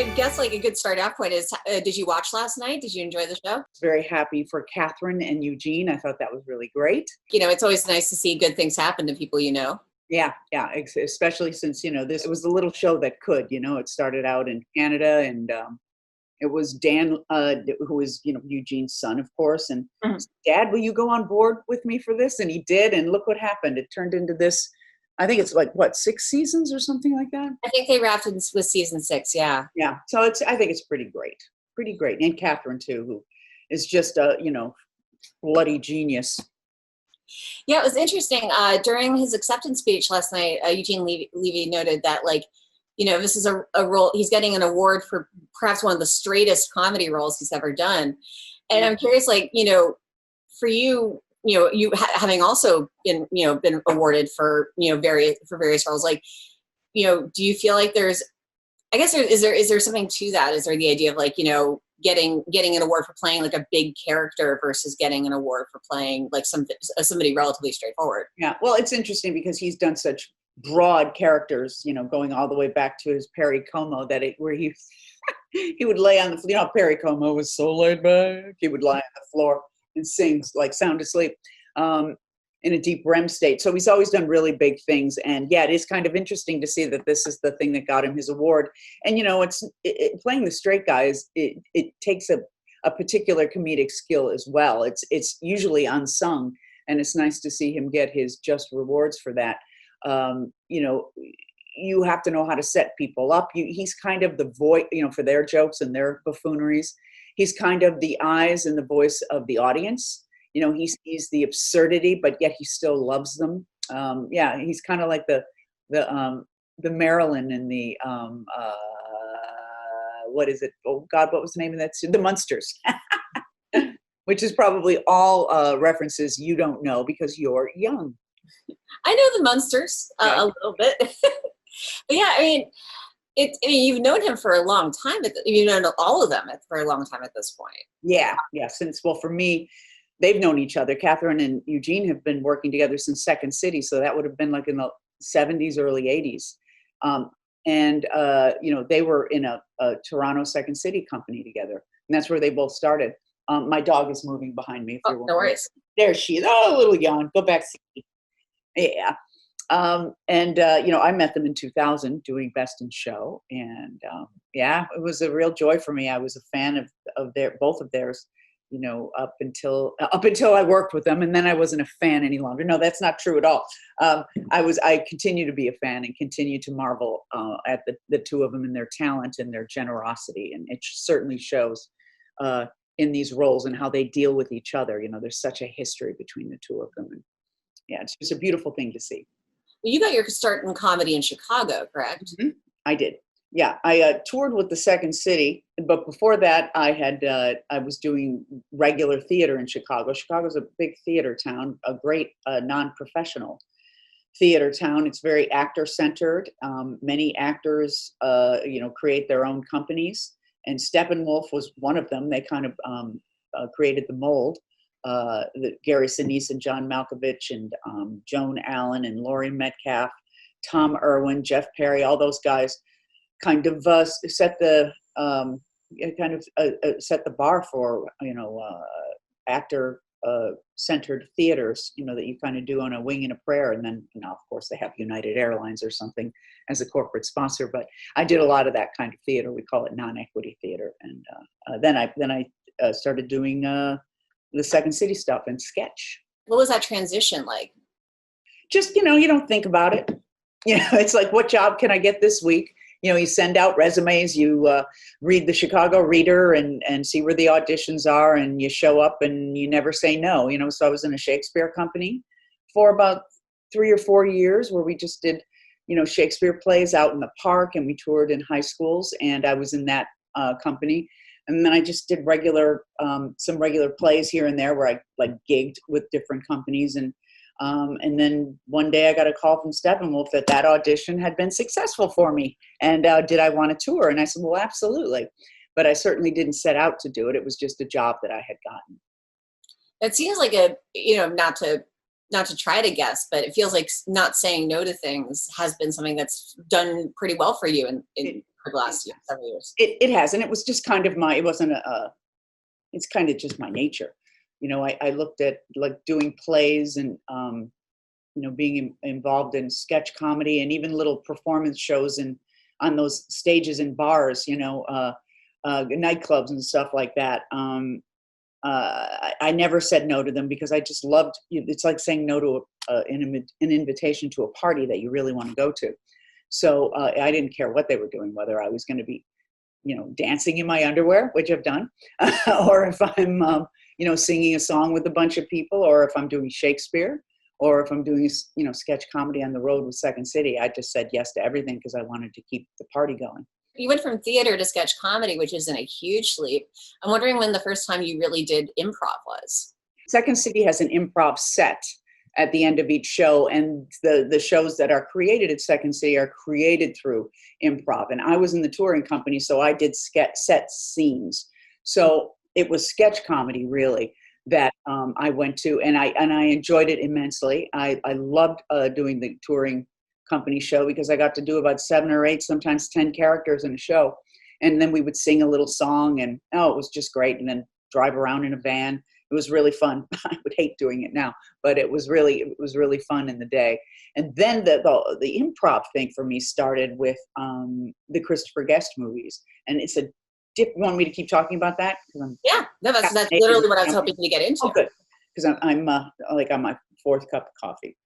I guess like a good start off point is, did you watch last night? Did you enjoy the show? Very happy for Catherine and Eugene. I thought that was really great. You know, it's always nice to see good things happen to people you know. Yeah, especially since, this was the little show that could, it started out in Canada, and it was Dan, who was, Eugene's son, of course, and Dad, will you go on board with me for this? And he did, and look what happened. It turned into this, I think it's like, what, 6 seasons or something like that? I think they wrapped with season 6, yeah. Yeah, so I think it's pretty great. And Catherine, too, who is just a, bloody genius. Yeah, it was interesting. During his acceptance speech last night, Eugene Levy noted that, this is a role, he's getting an award for perhaps one of the straightest comedy roles he's ever done. And I'm curious, for you, you having also been awarded for, various roles, do you feel like there's, I guess, is there something to that? Is there the idea of getting an award for playing like a big character versus getting an award for playing like somebody relatively straightforward? Yeah, well, it's interesting because he's done such broad characters, going all the way back to his Perry Como, where he he would lay on the, Perry Como was so laid back. He would lie on the floor and sing like sound asleep, in a deep REM state. So he's always done really big things. And yeah, it is kind of interesting to see that this is the thing that got him his award. And, playing the straight guy it takes a particular comedic skill as well. It's usually unsung, and it's nice to see him get his just rewards for that. You have to know how to set people up. He's kind of the voice, for their jokes and their buffooneries. He's kind of the eyes and the voice of the audience. He sees the absurdity, but yet he still loves them. He's kind of like the Marilyn in the what is it? Oh God, what was the name of that? The Munsters, which is probably all references you don't know because you're young. I know the Munsters a little bit, but yeah, I mean, you've known him for a long time. You've known all of them for a long time at this point. Yeah. For me, they've known each other. Catherine and Eugene have been working together since Second City, so that would have been like in the 70s, early 80s. They were in a Toronto Second City company together, and that's where they both started. My dog is moving behind me. No worries. There she is. Oh, a little yawn. Go back. Yeah. I met them in 2000 doing Best in Show. And it was a real joy for me. I was a fan of both of theirs, up until I worked with them, and then I wasn't a fan any longer. No, that's not true at all. I continue to be a fan and continue to marvel at the two of them and their talent and their generosity. And it certainly shows in these roles and how they deal with each other. There's such a history between the two of them. And yeah, it's just a beautiful thing to see. Well, you got your start in comedy in Chicago, correct? Mm-hmm. I did. Yeah, I toured with the Second City, but before that, I was doing regular theater in Chicago. Chicago's a big theater town, a great non-professional theater town. It's very actor-centered. Many actors, create their own companies, and Steppenwolf was one of them. They kind of created the mold. Gary Sinise and John Malkovich and Joan Allen and Laurie Metcalf, Tom Irwin, Jeff Perry, all those guys kind of set the bar for actor centered theaters, that you kind of do on a wing and a prayer. And then of course they have United Airlines or something as a corporate sponsor, but I did a lot of that kind of theater. We call it non-equity theater. And then I started doing the Second City stuff and sketch. What was that transition like? Just, you don't think about it. It's like, what job can I get this week? You send out resumes, you read the Chicago Reader and see where the auditions are, and you show up and you never say no. So I was in a Shakespeare company for about 3 or 4 years where we just did, Shakespeare plays out in the park, and we toured in high schools, and I was in that company. And then I just did some regular plays here and there where I gigged with different companies. And then one day I got a call from Steppenwolf that audition had been successful for me. And did I want to tour? And I said, well, absolutely. But I certainly didn't set out to do it. It was just a job that I had gotten. It seems like not to try to guess, but it feels like not saying no to things has been something that's done pretty well for you in for the last several years. It has, and it was just kind of it wasn't it's kind of just my nature. I looked at like doing plays and, being involved in sketch comedy and even little performance shows on those stages in bars, nightclubs and stuff like that. I never said no to them because I just loved, it's like saying no to an invitation to a party that you really want to go to. So I didn't care what they were doing, whether I was going to be, dancing in my underwear, which I've done, or if I'm, singing a song with a bunch of people, or if I'm doing Shakespeare, or if I'm doing, sketch comedy on the road with Second City. I just said yes to everything because I wanted to keep the party going. You went from theater to sketch comedy, which isn't a huge leap. I'm wondering when the first time you really did improv was. Second City has an improv set at the end of each show, and the shows that are created at Second City are created through improv. And I was in the touring company, so I did set scenes. So it was sketch comedy really that I went to, and I enjoyed it immensely. I loved doing the touring company show because I got to do about 7 or 8, sometimes 10 characters in a show. And then we would sing a little song, and it was just great. And then drive around in a van. It was really fun. I would hate doing it now, but it was really fun in the day. And then the improv thing for me started with the Christopher Guest movies. And it's you want me to keep talking about that? Yeah, no, that's literally what I was hoping to get into. Oh, good. Because I'm like on my 4th cup of coffee.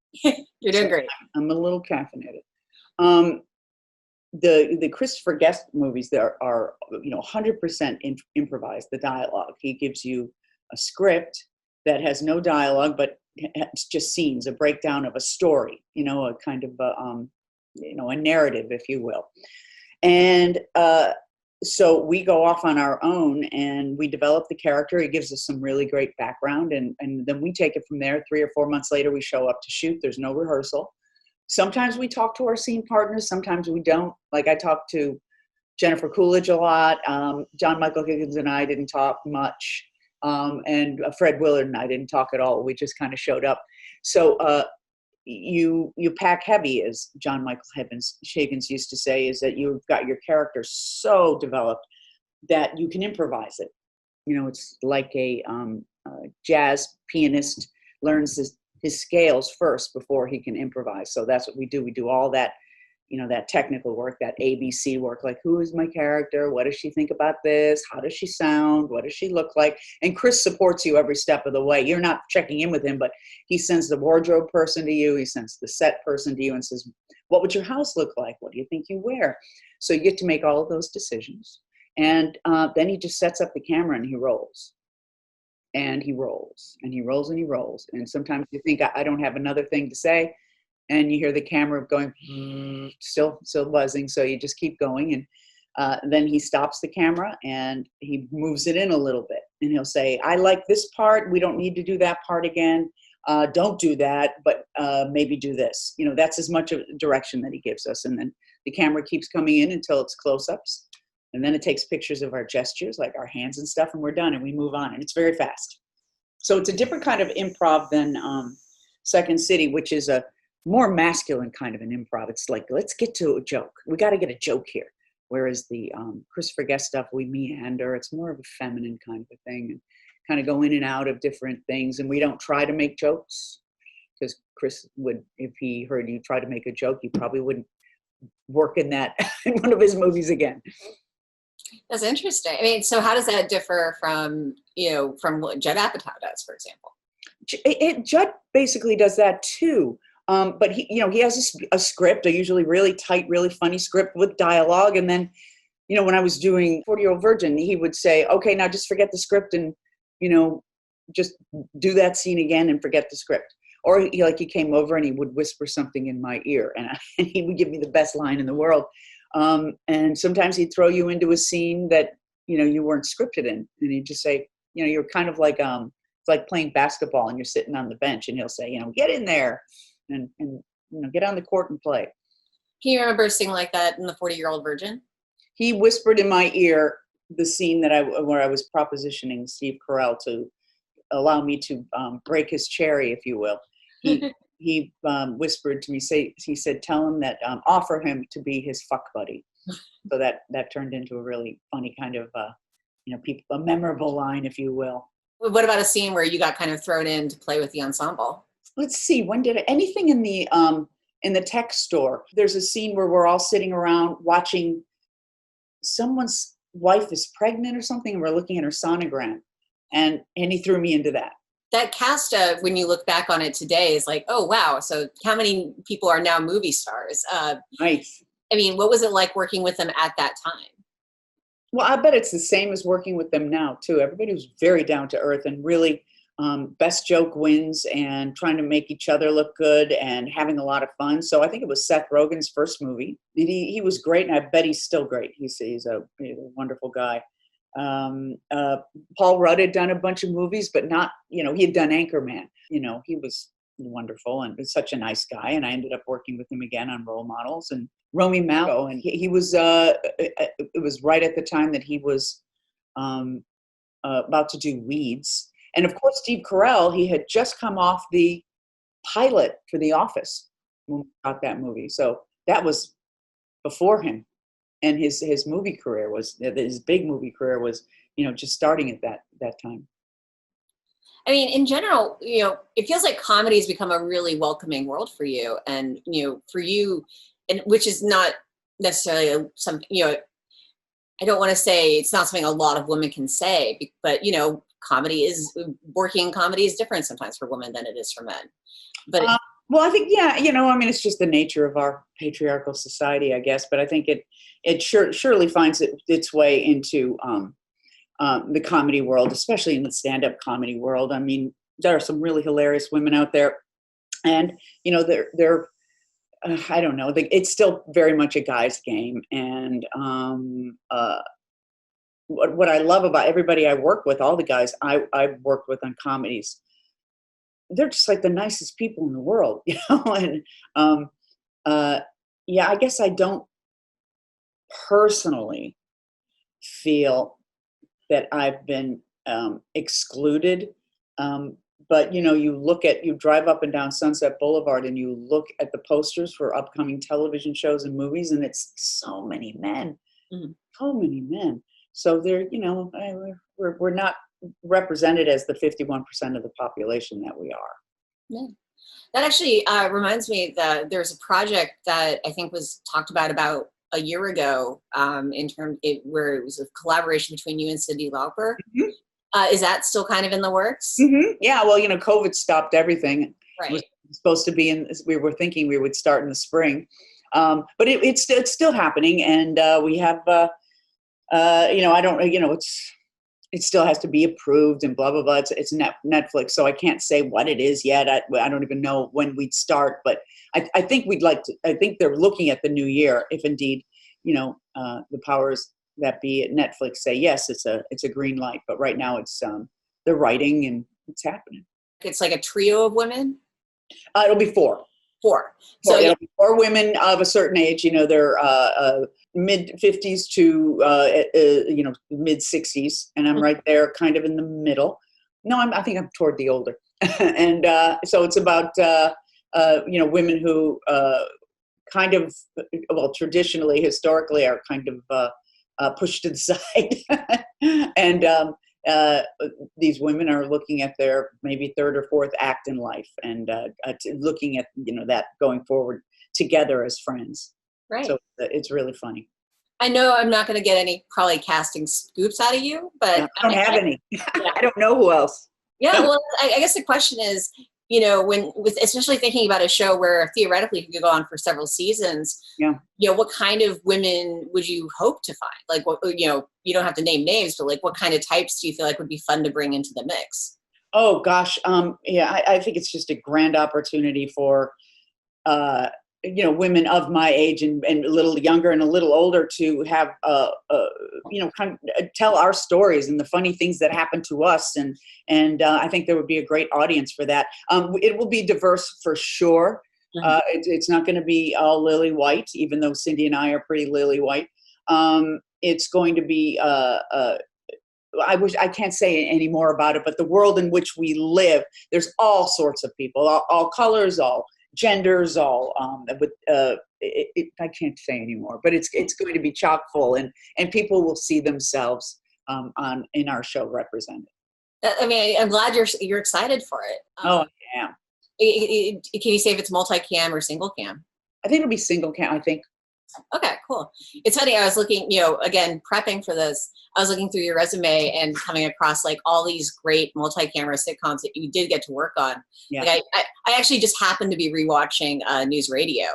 You're doing great. I'm a little caffeinated. The Christopher Guest movies, there are 100% improvised. The dialogue, he gives you a script that has no dialogue, but it's just scenes, a breakdown of a story, a kind of a narrative, if you will. And so we go off on our own and we develop the character. It gives us some really great background, and then we take it from there. 3 or 4 months later, we show up to shoot. There's no rehearsal. Sometimes we talk to our scene partners. Sometimes we don't. Like I talked to Jennifer Coolidge a lot. John Michael Higgins and I didn't talk much. And Fred Willard and I didn't talk at all. We just kind of showed up. So you pack heavy, as John Michael Higgins used to say, is that you've got your character so developed that you can improvise it. It's like a jazz pianist learns his scales first before he can improvise. So that's what we do. We do all that, that technical work, that ABC work, like who is my character? What does she think about this? How does she sound? What does she look like? And Chris supports you every step of the way. You're not checking in with him, but he sends the wardrobe person to you. He sends the set person to you and says, what would your house look like? What do you think you wear? So you get to make all of those decisions. And then he just sets up the camera and he rolls. And he rolls and he rolls and he rolls. And sometimes you think, I don't have another thing to say. And you hear the camera going, still buzzing. So you just keep going. And then he stops the camera and he moves it in a little bit. And he'll say, I like this part. We don't need to do that part again. Don't do that, but maybe do this. That's as much of a direction that he gives us. And then the camera keeps coming in until it's close-ups. And then it takes pictures of our gestures, like our hands and stuff, and we're done and we move on. And it's very fast. So it's a different kind of improv than Second City, which is a more masculine kind of an improv. It's like, let's get to a joke. We got to get a joke here. Whereas the Christopher Guest stuff, we meander. It's more of a feminine kind of a thing, and kind of go in and out of different things. And we don't try to make jokes, because Chris would, if he heard you try to make a joke, he probably wouldn't work in that in one of his movies again. That's interesting. I mean, so how does that differ from what Judd Apatow does, for example? Judd basically does that too. But he has a script, a usually really tight, really funny script with dialogue. And then, when I was doing 40-Year-Old Virgin, he would say, okay, now just forget the script and, just do that scene again and forget the script. Or he came over and he would whisper something in my ear and he would give me the best line in the world. And sometimes he'd throw you into a scene that, you weren't scripted in. And he'd just say, you're kind of like, it's like playing basketball and you're sitting on the bench, and he'll say, get in there. And get on the court and play. Can you remember a scene like that in the 40-Year-Old Virgin? He whispered in my ear the scene where I was propositioning Steve Carell to allow me to break his cherry, if you will. He whispered to me, he said, tell him that, offer him to be his fuck buddy. So that turned into a really funny kind of, a memorable line, if you will. What about a scene where you got kind of thrown in to play with the ensemble? Let's see, when did anything in the tech store? There's a scene where we're all sitting around watching someone's wife is pregnant or something, and we're looking at her sonogram, and he threw me into that. That cast of, when you look back on it today, is like, oh wow, so how many people are now movie stars? Nice. I mean, what was it like working with them at that time? Well, I bet it's the same as working with them now too. Everybody was very down to earth and really best joke wins and trying to make each other look good and having a lot of fun. So I think it was Seth Rogen's first movie. And he was great, and I bet he's still great. He's a wonderful guy. Paul Rudd had done a bunch of movies, but not, he had done Anchorman. He was wonderful and was such a nice guy. And I ended up working with him again on Role Models and Romy Mallow. And he was, it was right at the time that he was about to do Weeds. And of course, Steve Carell, he had just come off the pilot for The Office when we got that movie. So that was before him. And his movie career his big movie career was, just starting at that time. I mean, in general, it feels like comedy has become a really welcoming world for you. And, for you, and which is not necessarily something, I don't want to say it's not something a lot of women can say, but, working in comedy is different sometimes for women than it is for men. But well, I think, it's just the nature of our patriarchal society, I guess. But I think it surely finds its way into the comedy world, especially in the stand-up comedy world. I mean, there are some really hilarious women out there, and they're I don't know, it's still very much a guy's game. And what I love about everybody I work with, all the guys I've worked with on comedies, they're just like the nicest people in the world, And I guess I don't personally feel that I've been excluded. But you drive up and down Sunset Boulevard and you look at the posters for upcoming television shows and movies, and it's so many men, so many men. So they're, we're not represented as the 51% of the population that we are. Yeah. That actually reminds me that there's a project that I think was talked about a year ago where it was a collaboration between you and Cyndi Lauper. Mm-hmm. Is that still kind of in the works? Mm-hmm. Yeah, well, COVID stopped everything. Right. It was supposed to be we were thinking we would start in the spring. But it's still happening. And we have, it still has to be approved and blah, blah, blah. It's Netflix, so I can't say what it is yet. I don't even know when we'd start, but I think I think they're looking at the new year, if indeed, the powers that be at Netflix say, yes, it's a green light. But right now it's, they're writing and it's happening. It's like a trio of women? It'll be four. So it'll be 4 women of a certain age. They're mid 50s to mid 60s, and I'm right there, kind of in the middle. No, I think I'm toward the older, and so it's about women who kind of, traditionally, historically, are kind of pushed to the side, and these women are looking at their maybe 3rd or 4th act in life, and looking at that going forward together as friends. Right. So it's really funny. I know I'm not going to get any probably casting scoops out of you, but I don't have any. I don't know who else. Yeah, well, I guess the question is, especially thinking about a show where theoretically you could go on for several seasons. Yeah. What kind of women would you hope to find? Like, what, you don't have to name names, but like, what kind of types do you feel like would be fun to bring into the mix? Oh gosh, I think it's just a grand opportunity for, women of my age and a little younger and a little older to have, kind of tell our stories and the funny things that happen to us. And I think there would be a great audience for that. It will be diverse for sure. Mm-hmm. It's not going to be all lily white, even though Cyndi and I are pretty lily white. It's going to be, I can't say any more about it, but the world in which we live, there's all sorts of people, all colors, all genders, all I can't say anymore, but it's going to be chock full, and people will see themselves in our show represented. I mean, I'm glad you're excited for it. Oh, yeah. Can you say if it's multi-cam or single cam? I think it'll be single cam. I think. Okay, cool. It's funny. I was looking, again, prepping for this. I was looking through your resume and coming across like all these great multi-camera sitcoms that you did get to work on. Yeah. Like, I actually just happened to be rewatching News Radio,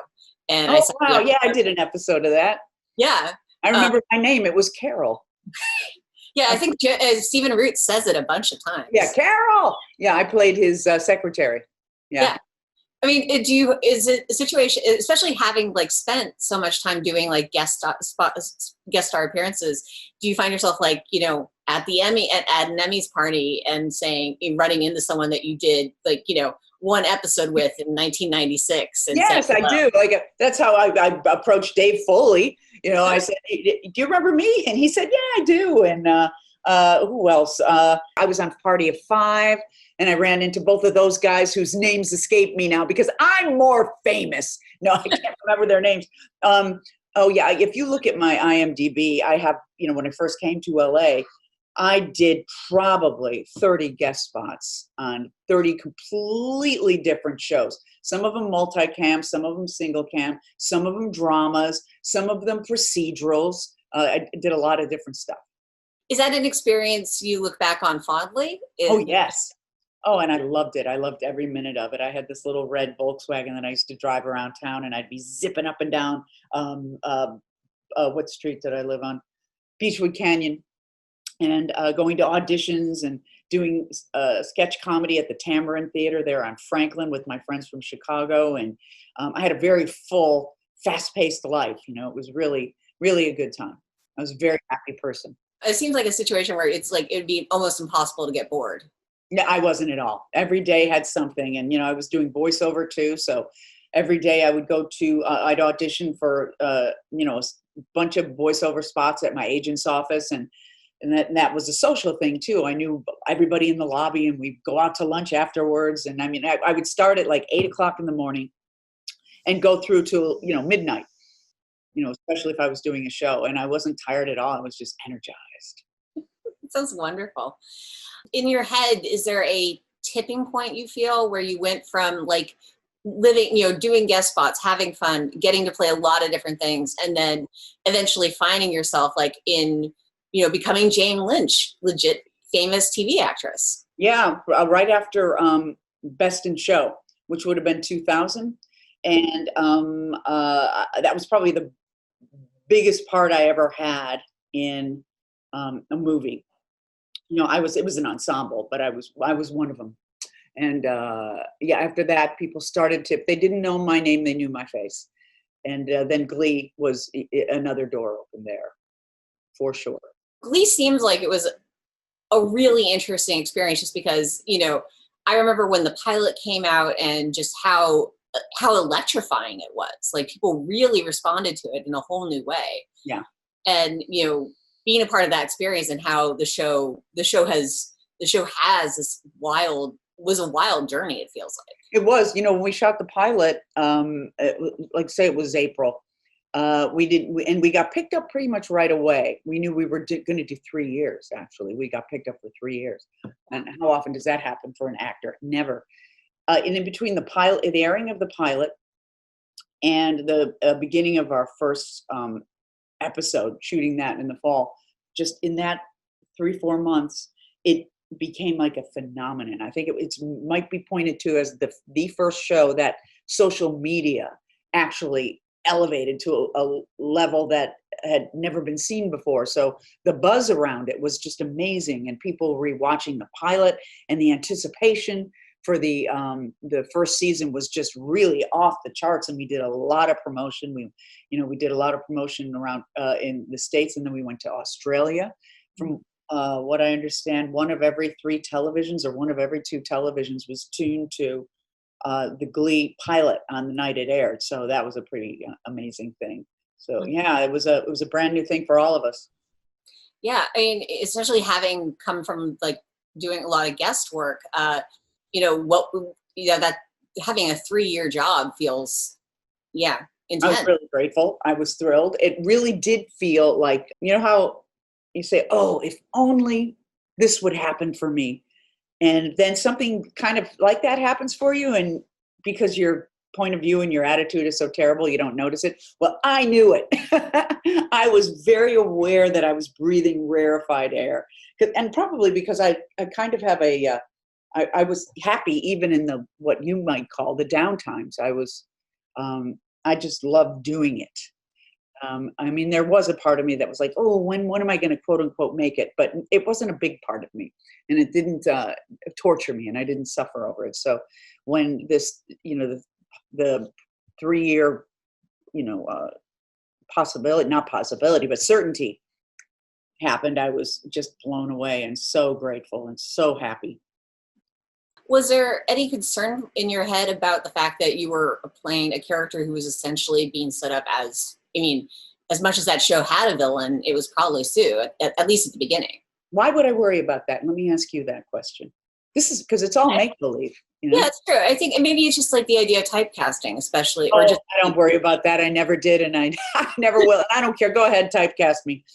and oh wow, yeah, I did an episode of that. Yeah, I remember my name. It was Carol. Yeah, I think Stephen Root says it a bunch of times. Yeah, Carol. Yeah, I played his secretary. Yeah. I mean, is it a situation, especially having like spent so much time doing like guest star appearances? Do you find yourself like, at the at an Emmys party and running into someone that you did like, one episode with in 1996? And yes, I do. Like that's how I approached Dave Foley. I said, hey, do you remember me? And he said, yeah, I do. And who else? I was on Party of Five. And I ran into both of those guys whose names escape me now because I'm more famous. No, I can't remember their names. Oh, yeah. If you look at my IMDb, I have, when I first came to LA, I did probably 30 guest spots on 30 completely different shows. Some of them multicam, some of them single cam, some of them dramas, some of them procedurals. I did a lot of different stuff. Is that an experience you look back on fondly? Oh, yes. Oh, and I loved it. I loved every minute of it. I had this little red Volkswagen that I used to drive around town, and I'd be zipping up and down. What street did I live on? Beechwood Canyon, and going to auditions and doing sketch comedy at the Tamarind Theater there on Franklin with my friends from Chicago. And I had a very full, fast-paced life. It was really, really a good time. I was a very happy person. It seems like a situation where it's like it'd be almost impossible to get bored. No, I wasn't at all. Every day had something. And, I was doing voiceover too. So every day I would go to, I'd audition for, a bunch of voiceover spots at my agent's office. And that was a social thing too. I knew everybody in the lobby and we'd go out to lunch afterwards. And I mean, I would start at like 8:00 in the morning and go through to, midnight, especially if I was doing a show, and I wasn't tired at all. I was just energized. It sounds wonderful. In your head, is there a tipping point you feel where you went from like living, doing guest spots, having fun, getting to play a lot of different things, and then eventually finding yourself like in, becoming Jane Lynch, legit famous TV actress? Yeah, right after Best in Show, which would have been 2000. And that was probably the biggest part I ever had in a movie. It was an ensemble, but I was one of them. And after that, people started to, if they didn't know my name, they knew my face. And then Glee was another door open there, for sure. Glee seems like it was a really interesting experience just because, I remember when the pilot came out and just how electrifying it was. Like people really responded to it in a whole new way. Yeah. And, being a part of that experience and how the show has this was a wild journey, it feels like. It was, when we shot the pilot, like say it was April, we got picked up pretty much right away. We knew we were going to do 3 years, actually. We got picked up for 3 years. And how often does that happen for an actor? Never. And in between the airing of the pilot and the beginning of our first episode, shooting that in the fall, just in that 3-4 months, it became like a phenomenon. I think it might be pointed to as the first show that social media actually elevated to a level that had never been seen before. So the buzz around it was just amazing, and people rewatching the pilot, and the anticipation for the first season was just really off the charts. And we did a lot of promotion. We did a lot of promotion around in the States, and then we went to Australia. From what I understand, one of every 3 televisions or one of every 2 televisions was tuned to the Glee pilot on the night it aired. So that was a pretty amazing thing. So yeah, it was a brand new thing for all of us. Yeah, I mean, essentially having come from like doing a lot of guest work, that having a 3-year job feels, yeah, I was intense. really grateful. I was thrilled. It really did feel like, you know how you say, oh, if only this would happen for me. And then something kind of like that happens for you. And because your point of view and your attitude is so terrible, you don't notice it. Well, I knew it. I was very aware that I was breathing rarefied air. And probably because I kind of have I was happy even in the, what you might call the downtimes. I just loved doing it. I mean, there was a part of me that was like, oh, when am I going to quote unquote make it? But it wasn't a big part of me, and it didn't torture me, and I didn't suffer over it. So when this, the 3-year, not possibility, but certainty happened, I was just blown away and so grateful and so happy. Was there any concern in your head about the fact that you were playing a character who was essentially being set up as, I mean, as much as that show had a villain, it was probably Sue, at least at the beginning. Why would I worry about that? Let me ask you that question. This is because it's all make-believe. Yeah, it's true. I think maybe it's just like the idea of typecasting, especially. I don't worry about that. I never did, and I never will. I don't care. Go ahead, typecast me.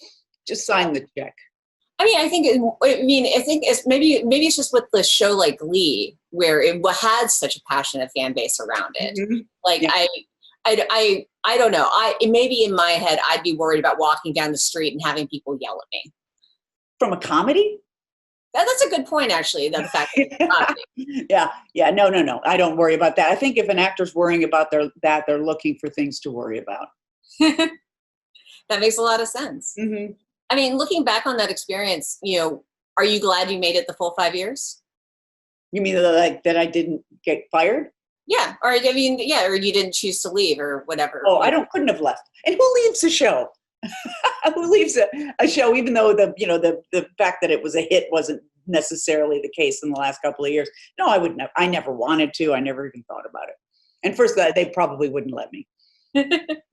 Just sign the check. I mean, I think it's maybe it's just with the show like Glee, where it had such a passionate fan base around it. Mm-hmm. Like, yeah. I don't know. Maybe in my head, I'd be worried about walking down the street and having people yell at me. From a comedy? That's a good point, actually. The fact that it's a comedy. Yeah. No. I don't worry about that. I think if an actor's worrying about that, they're looking for things to worry about. That makes a lot of sense. Mm-hmm. I mean, looking back on that experience, are you glad you made it the full 5 years? You mean that I didn't get fired? Yeah, or or you didn't choose to leave or whatever. Oh, couldn't have left. And who leaves a show? Who leaves a show, even though the fact that it was a hit wasn't necessarily the case in the last couple of years? No, I wouldn't have. I never wanted to. I never even thought about it. And first, they probably wouldn't let me.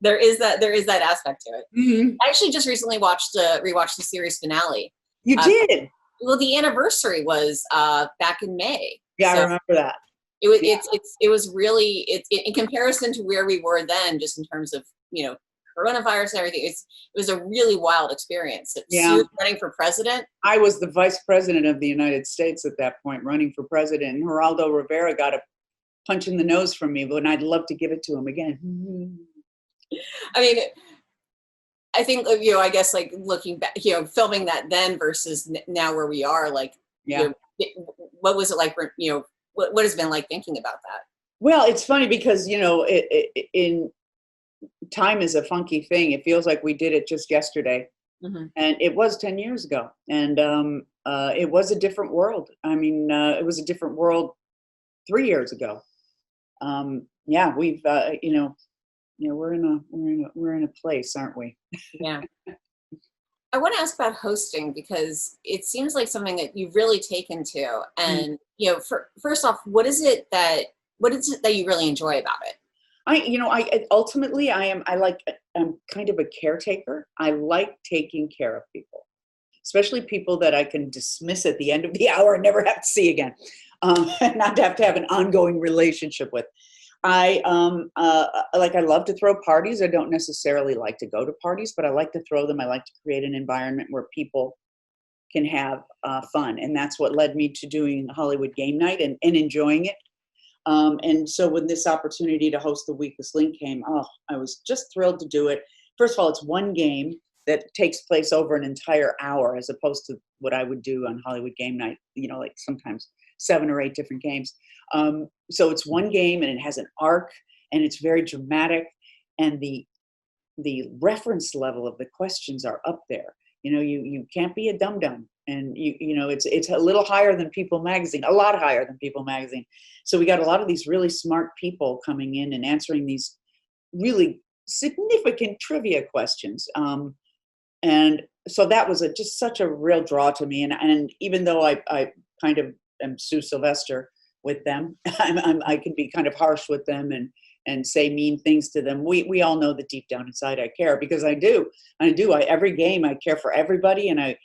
There is that aspect to it. Mm-hmm. I actually just recently rewatched the series finale. You did? Well, the anniversary was back in May. Yeah, so I remember that. It was really in comparison to where we were then, just in terms of coronavirus and everything. It was a really wild experience. Yeah. Sue running for president. I was the vice president of the United States at that point, running for president, and Geraldo Rivera got a punch in the nose from me, but I'd love to give it to him again. I mean, I think I guess like looking back, filming that then versus now where we are, like, what was it like? What has it been like thinking about that? Well, it's funny because in time is a funky thing. It feels like we did it just yesterday, mm-hmm. and it was 10 years ago, and it was a different world. I mean, it was a different world 3 years ago. We've we're in a place, aren't we? Yeah. I want to ask about hosting, because it seems like something that you've really taken to. And first off, what is it that you really enjoy about it? I'm kind of a caretaker. I like taking care of people, especially people that I can dismiss at the end of the hour and never have to see again, and not to have an ongoing relationship with. I love to throw parties. I don't necessarily like to go to parties, but I like to throw them. I like to create an environment where people can have fun. And that's what led me to doing Hollywood Game Night and enjoying it. And so when this opportunity to host the Weakest Link came, I was just thrilled to do it. First of all, it's one game that takes place over an entire hour, as opposed to what I would do on Hollywood Game Night, like sometimes 7 or 8 different games. So it's one game, and it has an arc, and it's very dramatic, and the reference level of the questions are up there. You can't be a dum-dum, and it's a little higher than People Magazine, a lot higher than People Magazine. So we got a lot of these really smart people coming in and answering these really significant trivia questions. And so that was just such a real draw to me. And even though I kind of am Sue Sylvester with them, I can be kind of harsh with them and say mean things to them. We all know that deep down inside I care, because I do. Every game I care for everybody, and I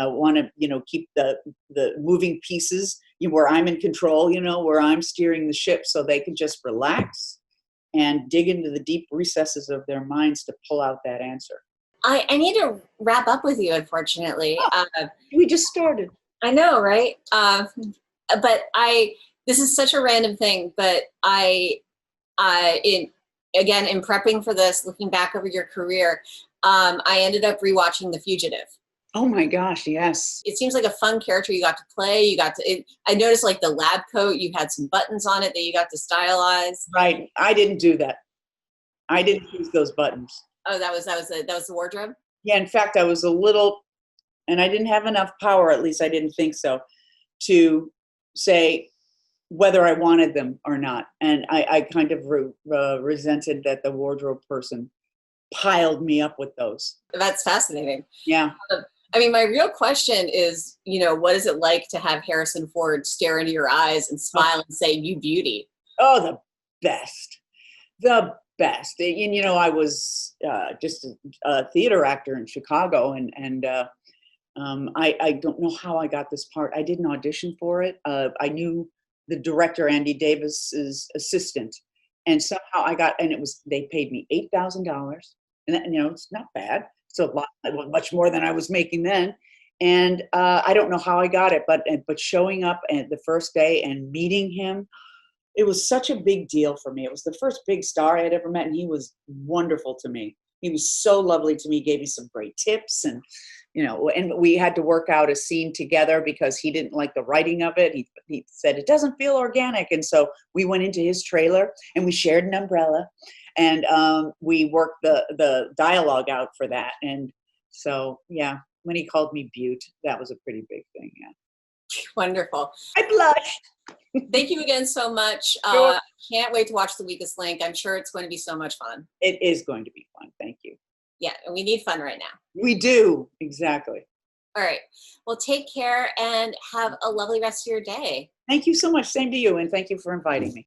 want to keep the moving pieces where I'm in control, where I'm steering the ship, so they can just relax and dig into the deep recesses of their minds to pull out that answer. I need to wrap up with you, unfortunately. We just started. I know, right? But this is such a random thing, but in prepping for this, looking back over your career, I ended up rewatching The Fugitive. Oh my gosh, yes. It seems like a fun character you got to play. I noticed like the lab coat, you had some buttons on it that you got to stylize. Right. I didn't do that. I didn't choose those buttons. Oh, that was the wardrobe? Yeah, in fact, I was a little, and I didn't have enough power, at least I didn't think so, to say whether I wanted them or not. And I kind of resented that the wardrobe person piled me up with those. That's fascinating. Yeah. I mean, my real question is, what is it like to have Harrison Ford stare into your eyes and smile and say, "You beauty"? Oh, the best. The best. I was just a theater actor in Chicago, and I don't know how I got this part. I didn't audition for it. I knew the director, Andy Davis's assistant, and somehow I got, and they paid me $8,000, and that, it's not bad. It's a lot, much more than I was making then. And I don't know how I got it, but showing up and the first day and meeting him, it was such a big deal for me. It was the first big star I had ever met, and he was wonderful to me. He was so lovely to me, gave me some great tips, and and we had to work out a scene together because he didn't like the writing of it. He said it doesn't feel organic, and so we went into his trailer and we shared an umbrella, and we worked the dialogue out for that. And so, yeah, when he called me Butte, that was a pretty big thing. Yeah. Wonderful. I blush. Thank you again so much. Sure. Can't wait to watch The Weakest Link. I'm sure it's going to be so much fun. It is going to be fun. Thank you. Yeah, and we need fun right now. We do. Exactly. All right. Well, take care and have a lovely rest of your day. Thank you so much. Same to you. And thank you for inviting me.